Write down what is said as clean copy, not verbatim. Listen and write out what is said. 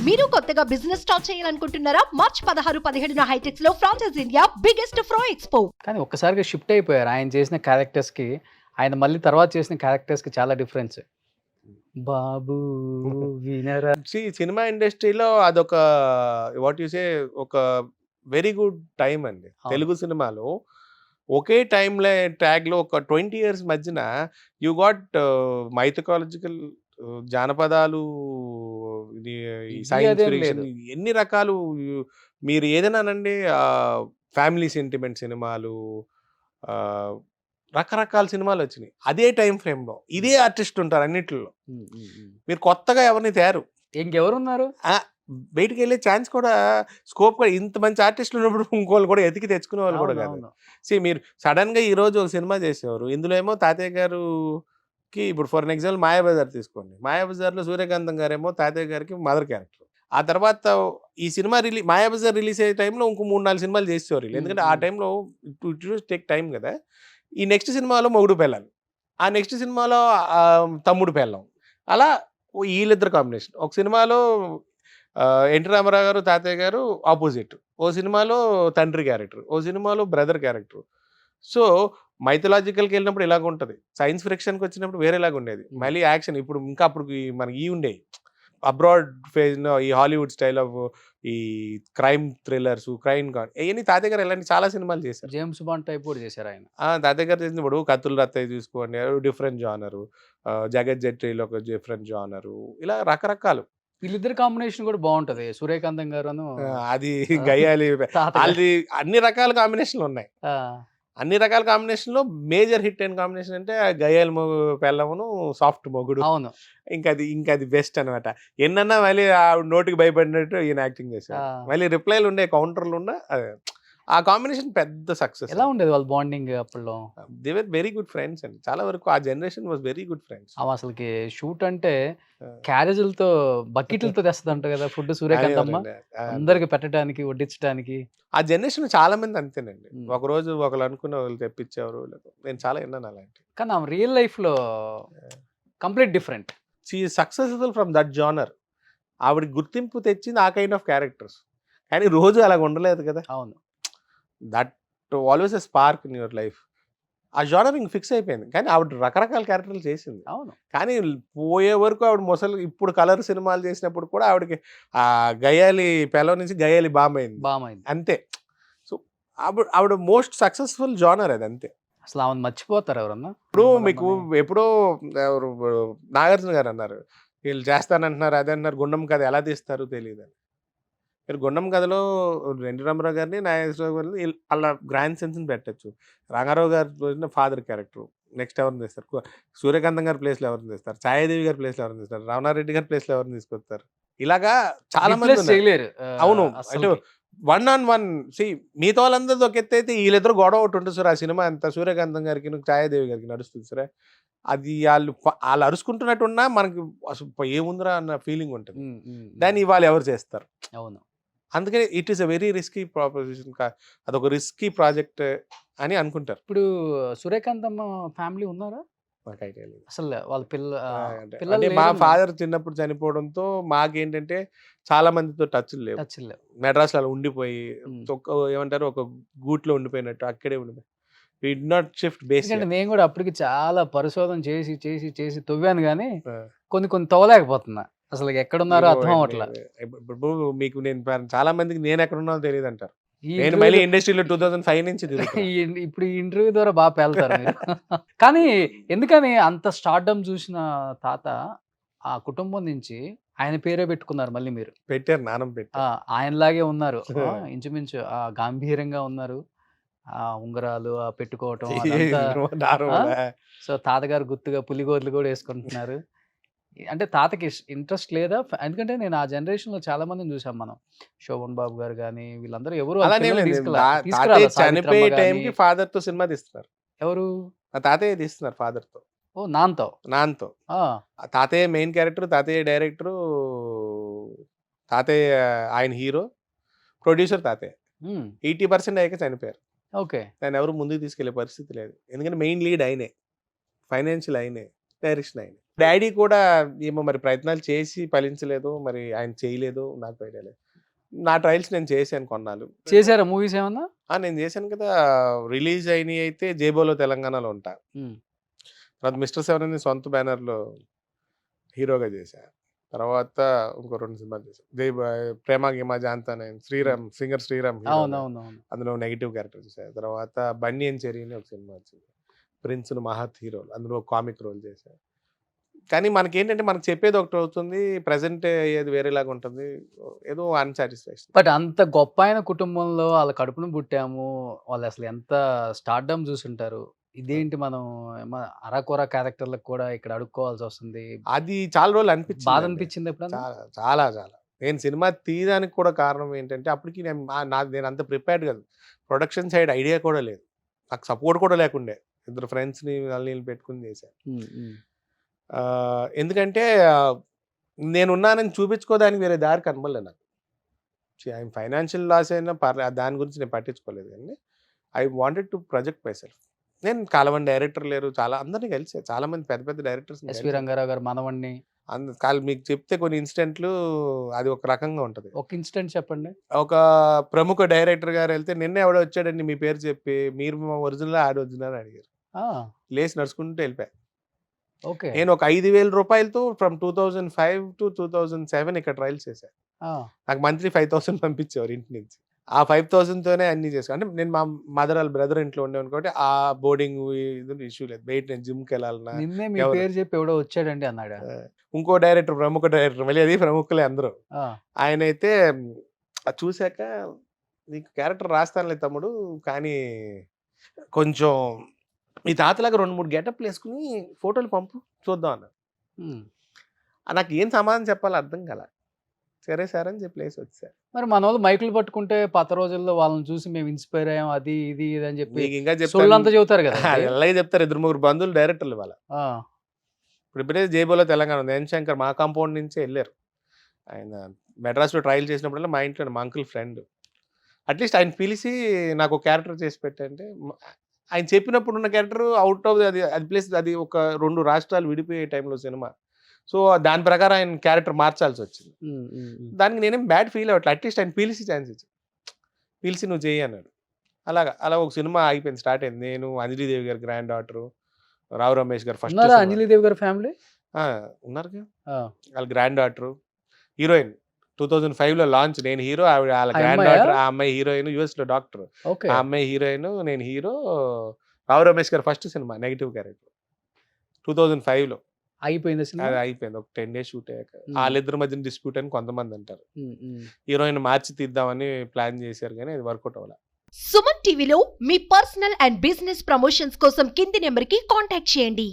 మీరు కొత్తగా business start చేయాలనుకుంటున్నారా? మార్చ్ 16-17 హైటెక్స్ లో ఫ్రాన్సెస్ ఇండియా బిగ్గెస్ట్ ఫ్రో ఎక్స్పో. కానీ ఒక్కసారిగా షిఫ్ట్ అయిపోయారు. ఆయన చేసిన క్యారెక్టర్స్‌కి, ఆయన మళ్ళీ తర్వాత చేసిన క్యారెక్టర్స్‌కి చాలా డిఫరెన్స్. బాబు వినరా సినిమా ఇండస్ట్రీలో అదొక వాట్ యు సే ఒక వెరీ గుడ్ టైం అండి. అవును. తెలుగు సినిమాలో ఒకే టైంలో ట్యాగ్‌లో ఒక 20 ఇయర్స్ మధ్యన యూ గాట్ మైథలాజికల్ జానపదాలు, ఇది ఈ ఇది సైన్స్ అదేం ఫిక్షన్, లేదు. ఎన్ని రకాలు మీరు ఏదైనా అనండి, ఫ్యామిలీ సెంటిమెంట్ సినిమాలు, ఆహ్, రకరకాల సినిమాలు వచ్చినాయి. అదే టైం ఫ్రేమ్‌లో ఇదే ఆర్టిస్ట్ ఉంటారు అన్నిట్లో. మీరు కొత్తగా ఎవరిని తేరు. ఇంకెవరున్నారు? బయటికెళ్ళే ఛాన్స్ కూడా, స్కోప్ కూడా, ఇంత మంచి ఆర్టిస్టులు ఉన్నప్పుడు ఇంకోళ్ళు కూడా ఎతికి తెచ్చుకునే వాళ్ళు కూడా కాదు. అవునవును. మీరు సడన్‌గా ఈరోజు ఒక సినిమా చేసేవారు. ఇందులో ఏమో తాతయ్య గారుకి, ఇప్పుడు ఫర్ ఎగ్జాంపుల్ 'మాయాబజార్' తీసుకోండి. 'మాయాబజార్‌లో' సూర్యకాంతం గారేమో తాతయ్య గారికి మదర్ క్యారెక్టర్. ఆ తర్వాత ఈ సినిమా 'మాయాబజార్' రిలీజ్ అయ్యే టైంలో ఇంకో 3-4 సినిమాలు చేసేవారు వీళ్ళు. ఎందుకంటే ఆ టైంలో ఇట్ టేక్ టైం కదా. ఈ నెక్స్ట్ సినిమాలో మొగుడు పెళ్ళాలి, ఆ నెక్స్ట్ సినిమాలో తమ్ముడు పెళ్ళాం, అలా వీళ్ళిద్దరు కాంబినేషన్. ఒక సినిమాలో ఎన్టీ రామారావు గారు తాతయ్య గారు ఆపోజిట్, ఓ సినిమాలో తండ్రి క్యారెక్టర్, ఓ సినిమాలో బ్రదర్ క్యారెక్టర్. సో మైథలాజికల్కి వెళ్ళినప్పుడు ఇలాగ ఉంటుంది, సైన్స్ ఫిక్షన్కి వచ్చినప్పుడు వేరేలాగా ఉండేది, మళ్ళీ యాక్షన్. ఇప్పుడు ఇంకా అప్పుడు మనకి ఉండేవి అబ్రాడ్ ఫేజ్, ఈ హాలీవుడ్ స్టైల్ ఆఫ్ ఈ క్రైమ్ థ్రిల్లర్స్, క్రైమ్ అవన్నీ తాతయ్య గారు ఇలాంటి చాలా సినిమాలు చేశారు. జేమ్స్ బాండ్ టైప్ కూడా చేశారు ఆయన. తాతయ్య గారు చేసినప్పుడు కత్తులు రత్తయ్య చూసుకోండి, డిఫరెంట్ జానరు, జగత్ జట్రీలో ఒక డిఫరెంట్ జానరు, ఇలా రకరకాలు. వీళ్ళిద్దరి కాంబినేషన్ కూడా బాగుంటది. సూర్యకాంతం గారును అది గయ్యాలి, తాతగారు. అది అన్ని రకాల కాంబినేషన్లు ఉన్నాయి. ఆ! అన్ని రకాల కాంబినేషన్లో మేజర్ హిట్ అయిన కాంబినేషన్ అంటే గయ్యాలి పెళ్ళమును సాఫ్ట్ మొగుడు. అవును. ఇంకా అది బెస్ట్ అనమాట. ఎన్నన్నా మళ్ళీ ఆవిడ నోటికి భయపడినట్టు ఈయన యాక్టింగ్ చేశాడు. మళ్ళీ రిప్లైలు ఉండే, కౌంటర్లు ఉన్న, ఆ కాంబినేషన్ పెద్ద సక్సెస్. ఎలా ఉండేది వాళ్ళ బాండింగ్ అప్పట్లో? They were very good friends అండి. చాలా వరకు ఆ generation was very good friends. అసలుకి షూట్ అంటే క్యారేజీలతో బకెట్లతో తెస్తదంట కదా ఫుడ్ సూర్యకాంతమ్మ. అందరికి పెట్టడానికి, వడ్డించడానికి. ఆ జనరేషన్ చాలా మంది అంతేనండి. ఒకరోజు ఒకళ్ళు అనుకున్న వాళ్ళు తెప్పించేవారు. నేను చాలా విన్నాను అలాంటి. కానీ ఆమె రియల్ లైఫ్‌లో complete different. She is successful from that genre. ఆవిడకి గుర్తింపు తెచ్చింది ఆ కైండ్ ఆఫ్ క్యారెక్టర్స్. కానీ రోజు అలాగ ఉండలేదు కదా. అవును. That always a spark in your life. ఆ జానర్ ఇంక ఫిక్స్ అయిపోయింది. కానీ ఆవిడ రకరకాల క్యారెక్టర్లు చేసింది. అవును. కానీ పోయే వరకు ఆవిడ ముసలి, ఇప్పుడు కలర్ సినిమాలు చేసినప్పుడు కూడా ఆవిడకి ఆ గయ్యాలి పెళ్ళం నుంచి గయ్యాలి బామైంది. అంతే. సో ఆవిడ మోస్ట్ సక్సెస్ఫుల్ జానర్ అది, అంతే. అసలు ఆమెను మర్చిపోతారు ఎవరన్నా? ఇప్పుడు మీకు ఎప్పుడో ఎవరు నాగార్జున గారు అన్నారు, వీళ్ళు చేస్తానంటున్నారు, అదే అంటున్నారు, గుండం కథ ఎలా తీస్తారు తెలియదని. మీరు గుండం కథలో ఎన్టీ రామారావు గారిని, నాగేశ్వరరావు గారిని అలా గ్రాండ్ సెన్స్ని పెట్టచ్చు. రంగారావు గారి ఫాదర్ క్యారెక్టర్ నెక్స్ట్ ఎవరిని తీస్తారు? సూర్యకాంతం గారి ప్లేస్లో ఎవరిని తీస్తారు? ఛాయాదేవి గారి ప్లేస్లో ఎవరిని తీస్తారు? రమణారెడ్డి గారి ప్లేస్లో ఎవరిని తీసుకొస్తారు? ఇలాగా చాలా మంది చేయలేరు. అవును. అంటే 1-on-1 మిగతా వాళ్ళందరిది ఒక ఎత్తు అయితే, వీళ్ళిద్దరు గొడవ ఒకటి ఉంటుంది సార్. ఆ సినిమా అంతా సూర్యకాంతం గారికి, ఛాయాదేవి గారికి నడుస్తుంది సరే. అది వాళ్ళు అరుచుకుంటున్నట్టున్నా మనకి అసలు ఏముందిరా అన్న ఫీలింగ్ ఉంటుంది. దాన్ని ఇవాళ ఎవరు చేస్తారు? అవును. అందుకని it is a very risky proposition. అదొక రిస్కీ ప్రాజెక్ట్ అని అనుకుంటారు. ఇప్పుడు సూర్యకాంతమ్మ ఫ్యామిలీ ఉన్నారా? నాకు ఐడియా లేదు అసలు వాళ్ళ అంటే పిల్లలు. మా ఫాదర్ చిన్నప్పుడు చనిపోవడంతో మాకేంటంటే చాలా మందితో టచ్ లేవు. మెడ్రాస్లో అలా ఉండిపోయి ఏమంటారు, ఒక గూట్లో ఉండిపోయినట్టు అక్కడే ఉండిపోయి వి డి నాట్ షిఫ్ట్ బేస్. నేను కూడా అప్పటికి చాలా పరిశోధన చేసి చేసి చేసి తవ్వాను, కానీ కొన్ని తవ్వలేకపోతున్నా. అసలు ఎక్కడున్నారో అర్థం అవ్వట్లా. ఇప్పుడు మీకు నేను చాలా మందికి నేను ఎక్కడ ఉన్నానో తెలియదు అంటారు. నేను మళ్ళీ ఇండస్ట్రీలో 2005 నుంచి ఇప్పుడు ఈ ఇంటర్వ్యూ ద్వారా బాగా పేలుతారు మీరు. కానీ ఎందుకని అంత స్టార్డమ్ చూసిన తాత ఆ కుటుంబం నుంచి ఆయన పేరే పెట్టుకున్నారు మళ్ళీ మీరు? పెట్టారు, నానం పెట్టారు. ఆయనలాగే ఉన్నారు, ఇంచుమించు గాంభీర్యంగా ఉన్నారు. ఆ ఉంగరాలు పెట్టుకోవటం సో తాతగారు గుర్తుగా పులిగోర్లు కూడా వేసుకుంటున్నారు. అంటే తాతకి ఇంట్రెస్ట్ లేదా? ఎందుకంటే నేను ఆ జనరేషన్ లో చాలా మందిని చూసాం మనం. శోభన్ బాబు గారు కానీ వీళ్ళందరూ ఎవరు చనిపోయే టైంకి ఫాదర్ తో సినిమా తీస్తున్నారు. ఎవరు? తాతయ్య తీస్తున్నారు ఫాదర్ తో. ఓ నాన్తో. తాతయ్య మెయిన్ క్యారెక్టర్, తాతయ్య డైరెక్టర్, తాతయ్య ఆయన హీరో, ప్రొడ్యూసర్ తాతయ్య. 80% అయ్యాక చనిపోయారు. ఓకే. దాన్ని ఎవరు ముందుకు తీసుకెళ్లే పరిస్థితి లేదు. ఎందుకంటే మెయిన్ లీడ్ ఆయనే, ఫైనాన్షియల్ ఆయనే, డైరెక్షన్ ఆయనే. డాడీ కూడా ఏమో మరి ప్రయత్నాలు చేసి ఫలించలేదు, మరి ఆయన చేయలేదు, నాకు ఐడియా లేదు. నా ట్రయల్స్ నేను చేశాను కొన్నాళ్ళు. చేశారా మూవీస్ ఏమన్నా? నేను చేశాను కదా. రిలీజ్ అయినవి అయితే జేబోలో తెలంగాణలో ఉంటా. తర్వాత మిస్టర్ సెవెన్ అని సొంత బ్యానర్లో హీరోగా చేశా. తర్వాత ఇంకో 2 సినిమాలు చేశాను. ప్రేమ గిమా జాంతా నేను శ్రీరామ్ సింగర్ శ్రీరామ్ హీరోగా. అవునవునవును. అందులో నెగిటివ్ క్యారెక్టర్ చేశాను. తర్వాత బన్నీ అండ్ చెర్రీ అని ఒక సినిమా వచ్చింది. ప్రిన్స్ను మహత్ హీరోలు, అందులో కామిక్ రోల్ చేశాను. కానీ మనకేంటంటే మనకు చెప్పేది ఒకటి అవుతుంది, ప్రెజెంట్ అయ్యేది వేరేలాగా ఉంటుంది. ఏదో అన్సాటిస్ఫాక్షన్. బట్ అంత గొప్ప ఆయన కుటుంబంలో వాళ్ళ కడుపున పుట్టాము. వాళ్ళు అసలు ఎంత స్టార్డమ్ చూసుంటారు. ఇదేంటి మనం అరకొర క్యారెక్టర్లకు కూడా ఇక్కడ అడుక్కోవాల్సి వస్తుంది. అది చాలా రోజులు బాధ అనిపించింది. అనిపించింది ఎప్పుడన్నా? చాలా చాలా చాలా. నేను సినిమా తీయడానికి కూడా కారణం ఏంటంటే అప్పటికి నేను అంత ప్రిపేర్డ్ కాదు. ప్రొడక్షన్ సైడ్ ఐడియా కూడా లేదు. నాకు సపోర్ట్ కూడా లేకుండే. 2 ఫ్రెండ్స్ని వాళ్ళని పెట్టుకుని చేశాను. ఎందుకంటే నేనున్నానని చూపించుకోవడానికి వేరే దారి కనబడలేదు నాకు. ఆయన ఫైనాన్షియల్ లాస్ అయినా దాని గురించి నేను పట్టించుకోలేదు. కానీ I wanted to project my self. నేను చాలా మంది డైరెక్టర్ లేరు, చాలా అందరినీ కలిసా, చాలా మంది పెద్ద పెద్ద డైరెక్టర్స్. ఎస్వి రంగారావు గారు మనవణ్ణి మీకు చెప్తే కొన్ని ఇన్సిడెంట్లు అది ఒక రకంగా ఉంటుంది. ఒక ఇన్సిడెంట్ చెప్పండి. ఒక ప్రముఖ డైరెక్టర్ గారు వెళ్తే నిన్న ఎవడో వచ్చాడండి మీ పేరు చెప్పి, మీరు మా ఒరిజినల్ ఆడ ఒరిజినల్ అడిగారు. లేచి నడుచుకుంటూ వెళ్ళిపోయా. ఓకే. నేను ఒక 5,000 రూపాయలతో ఫ్రమ్ 2005 to 2007 ఇక్కడ ట్రయల్స్ చేశాను. నాకు మంత్లీ 5,000 పంపించేవారు ఇంటి నుంచి. ఆ 5,000తోనే అన్ని చేశాను. అంటే నేను మా మదర్ వాళ్ళ బ్రదర్ ఇంట్లో ఉండేవాను కాబట్టి ఆ బోర్డింగ్ ఇది ఇష్యూ లేదు. బయట నేను జిమ్కి వెళ్ళాలన్నా నిన్నే మీ పేరు చెప్పి ఎవడో వచ్చాడండి అన్నాడు. ఇంకో డైరెక్టర్, ప్రముఖ డైరెక్టర్, మళ్ళీ అది ప్రముఖులే అందరూ. ఆయన అయితే చూశాక నీకు క్యారెక్టర్ రాస్తానులే తమ్ముడు, కానీ కొంచెం మీ తాతలాగా 2-3 గెటప్లు వేసుకుని ఫోటోలు పంపు చూద్దాం అన్నారు. నాకు ఏం సమాధానం చెప్పాలో అర్థం కాల. సరే సార్ అని చెప్పి లేసి వచ్చారు. మరి మన వాళ్ళు మైకులు పట్టుకుంటే పాత రోజుల్లో వాళ్ళని చూసి మేము ఇన్స్పైర్ అయ్యాం అది ఇది ఇది అని చెప్పి మీకు ఇంకా సొల్లంతా చెబుతారు కదా. అలాగే చెప్తారు. 2-3 బంధువులు డైరెక్టర్లు వాళ్ళ. ఇప్పుడే జేబోలో తెలంగాణ ఉంది. ఎన్ శంకర్ మా కాంపౌండ్ నుంచే వెళ్ళారు. ఆయన మెడ్రాస్లో ట్రయల్ చేసినప్పుడల్లా మా ఇంట్లో మా అంకుల్ ఫ్రెండ్. అట్లీస్ట్ ఆయన పిలిచి నాకు ఒక క్యారెక్టర్ చేసి పెట్టంటే, ఆయన చెప్పినప్పుడు ఉన్న క్యారెక్టర్ అవుట్ ఆఫ్ అది ప్లేస్ అది ఒక 2 రాష్ట్రాలు విడిపోయే టైంలో సినిమా. సో దాని ప్రకారం ఆయన క్యారెక్టర్ మార్చాల్సి వచ్చింది. దానికి నేనేం బ్యాడ్ ఫీల్ అవ్వట్లేదు. అట్లీస్ట్ ఆయన పిలిచి ఛాన్స్ ఇచ్చి పిలిచి నువ్వు చెయ్యి అన్నాడు. అలా ఒక సినిమా అయిపోయింది, స్టార్ట్ అయింది. నేను, అంజలీదేవి గారి గ్రాండ్ డాటర్, రావు రమేష్ గారు ఫస్ట్. అంజలీదేవి గారి ఫ్యామిలీ ఉన్నారు కదా, వాళ్ళ గ్రాండ్ డాటర్ హీరోయిన్. 2005లో లాంచ్. నేను హీరో, ఆవిడ వాళ్ళ గ్రాండ్ డాటర్. ఆ అమ్మాయి హీరోయిన్, యూఎస్ లో డాక్టర్. ఆ అమ్మాయి హీరోయిన్, నేను హీరో. రావు రమేష్ గారు ఫస్ట్ సినిమా నెగిటివ్ క్యారెక్టర్ 2005లో అయిపోయింది. అది అయిపోయింది. ఒక 10 days షూట్ అయ్యాక. వాళ్ళిద్దరి మధ్యన డిస్ప్యూట్ అని కొంతమంది అంటారు. హీరోయిన్ మార్చి తీద్దామని ప్లాన్ చేశారు, కానీ అది వర్కౌట్ అవ్వాలి. సుమన్ టీవీలో మీ పర్సనల్ అండ్ బిజినెస్ ప్రమోషన్స్ కోసం కింది నెంబర్కి కాంటాక్ట్ చేయండి.